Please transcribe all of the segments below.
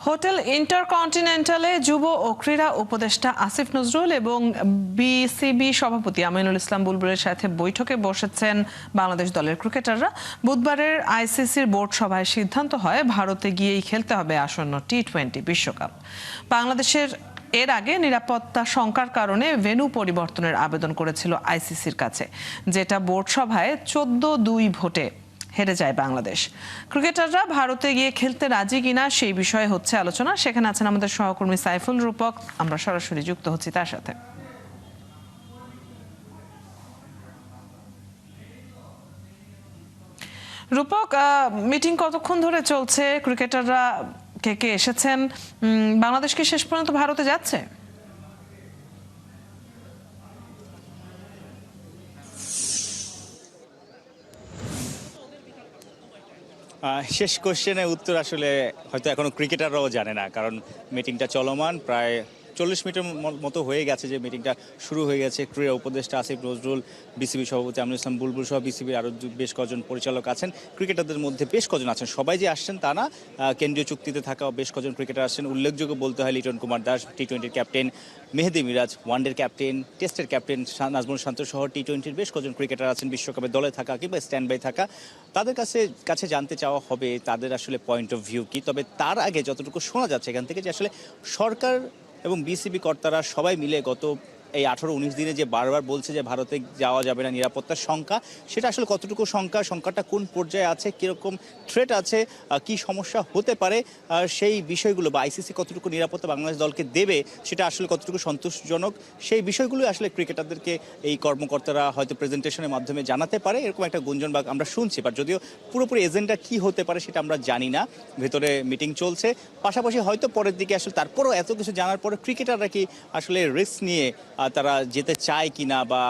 Hotel ইন্টারকন্টিনেন্টালে যুব ও ক্রীড়া উপদেষ্টা আসিফ নজরুল এবং বিসিবি সভাপতি আমিনুল ইসলাম বুলবুলের সাথে বৈঠকে বসেছেন বাংলাদেশ দলের ক্রিকেটাররা। বুধবারের আইসিসির বোর্ড সভায় সিদ্ধান্ত হয় ভারতে গিয়েই খেলতে হবে আসন্ন টি-20 বিশ্বকাপ। বাংলাদেশের এর আগে নিরাপত্তা শঙ্কার কারণে ভেন্যু পরিবর্তনের আবেদন করেছিল আইসিসির কাছে, যেটা বোর্ড সভায় 14-2 ভোটে হেরে যায় বাংলাদেশ। ক্রিকেটাররা ভারতে গিয়ে খেলতে রাজি কিনা সেই বিষয়ে হচ্ছে আলোচনা। সেখানে আছেন আমাদের সহকর্মী সাইফুল রূপক, আমরা সরাসরি যুক্ত হচ্ছি তার সাথে। রূপক, মিটিং কতক্ষণ ধরে চলছে? ক্রিকেটাররা কে কে এসেছেন? বাংলাদেশ কি শেষ পর্যন্ত ভারতে যাচ্ছে? শেষ কোশ্চেনের উত্তর আসলে হয়তো এখনো ক্রিকেটাররাও জানে না, কারণ মিটিংটা চলমান। প্রায় 40 মিনিটের মতো হয়ে গেছে যে মিটিংটা শুরু হয়ে গেছে। ক্রীড়া উপদেষ্টা আসিফ নজরুল, বিসিবি সভাপতি আমিনুল ইসলাম বুলবুল সহ বিসিবির আরও বেশ কজন পরিচালক আছেন। ক্রিকেটারদের মধ্যে বেশ কজন আছেন, সবাই যে আসছেন তা না। কেন্দ্রীয় চুক্তিতে থাকা বেশ কজন ক্রিকেটার আসছেন। উল্লেখযোগ্য বলতে হয় লিটন কুমার দাস, টি-20 ক্যাপ্টেন, মেহেদী মিরাজ ওয়ানডের ক্যাপ্টেন, টেস্টের ক্যাপ্টেন নাজমুল শান্ত সহ টি-20 বেশ কজন ক্রিকেটার আছেন বিশ্বকাপের দলে থাকা কিংবা স্ট্যান্ড বাই থাকা। তাদের কাছে জানতে চাওয়া হবে তাদের আসলে পয়েন্ট অফ ভিউ কি। তবে তার আগে যতটুকু শোনা যাচ্ছে এখান থেকে যে আসলে সরকার এবং বিসিবি কর্তারা সবাই মিলে গত এই 18-19 দিনে যে বারবার বলছে যে ভারতে যাওয়া যাবে না, নিরাপত্তার শঙ্কা, সেটা আসলে কতটুকু সংখ্যাটা কোন পর্যায়ে আছে, কীরকম থ্রেট আছে, কি সমস্যা হতে পারে, সেই বিষয়গুলো বা আইসিসি কতটুকু নিরাপত্তা বাংলাদেশ দলকে দেবে সেটা আসলে কতটুকু সন্তোষজনক, সেই বিষয়গুলো আসলে ক্রিকেটারদেরকে এই কর্মকর্তারা হয়তো প্রেজেন্টেশনের মাধ্যমে জানাতে পারে, এরকম একটা গুঞ্জন বা আমরা শুনছি। বাট যদিও পুরোপুরি এজেন্ডা কি হতে পারে সেটা আমরা জানি না। ভেতরে মিটিং চলছে, পাশাপাশি হয়তো পরের দিকে আসলে তারপরও এত কিছু জানার পরে ক্রিকেটাররা কি আসলে রিস্ক নিয়ে তারা যেতে চায় কিনা বা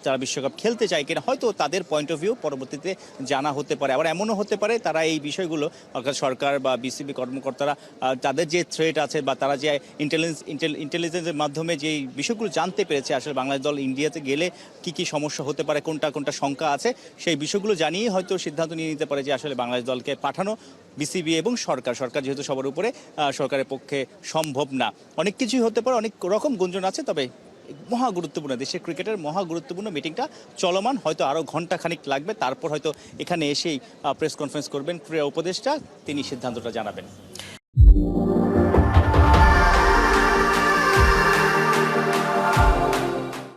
তারা বিশ্বকাপ খেলতে চায় কিনা, হয়তো তাদের পয়েন্ট অফ ভিউ পরবর্তীতে জানা হতে পারে। আবার এমনও হতে পারে তারা এই বিষয়গুলো, অর্থাৎ সরকার বা বিসিবি কর্মকর্তারা তাদের যে থ্রেট আছে বা তারা যে ইন্টেলিজেন্সের মাধ্যমে যে বিষয়গুলো জানতে পেরেছে আসলে বাংলাদেশ দল ইন্ডিয়াতে গেলে কি কি সমস্যা হতে পারে, কোনটা কোনটা শঙ্কা আছে, সেই বিষয়গুলো জানিয়ে হয়তো সিদ্ধান্ত নিয়ে নিতে পারে যে আসলে বাংলাদেশ দলকে পাঠানো বিসিবি এবং সরকার যেহেতু সবার উপরে, সরকারের পক্ষে সম্ভব না। অনেক কিছুই হতে পারে, অনেক রকম গুঞ্জন আছে। তবে মহা গুরুত্বপূর্ণ, দেশের ক্রিকেটের মহা গুরুত্বপূর্ণ মিটিংটা চলমান, হয়তো আরও ঘন্টা খানিক লাগবে। তারপর হয়তো এখানে এসেই প্রেস কনফারেন্স করবেন ক্রীড়া উপদেষ্টা, তিনি সিদ্ধান্তটা জানাবেন।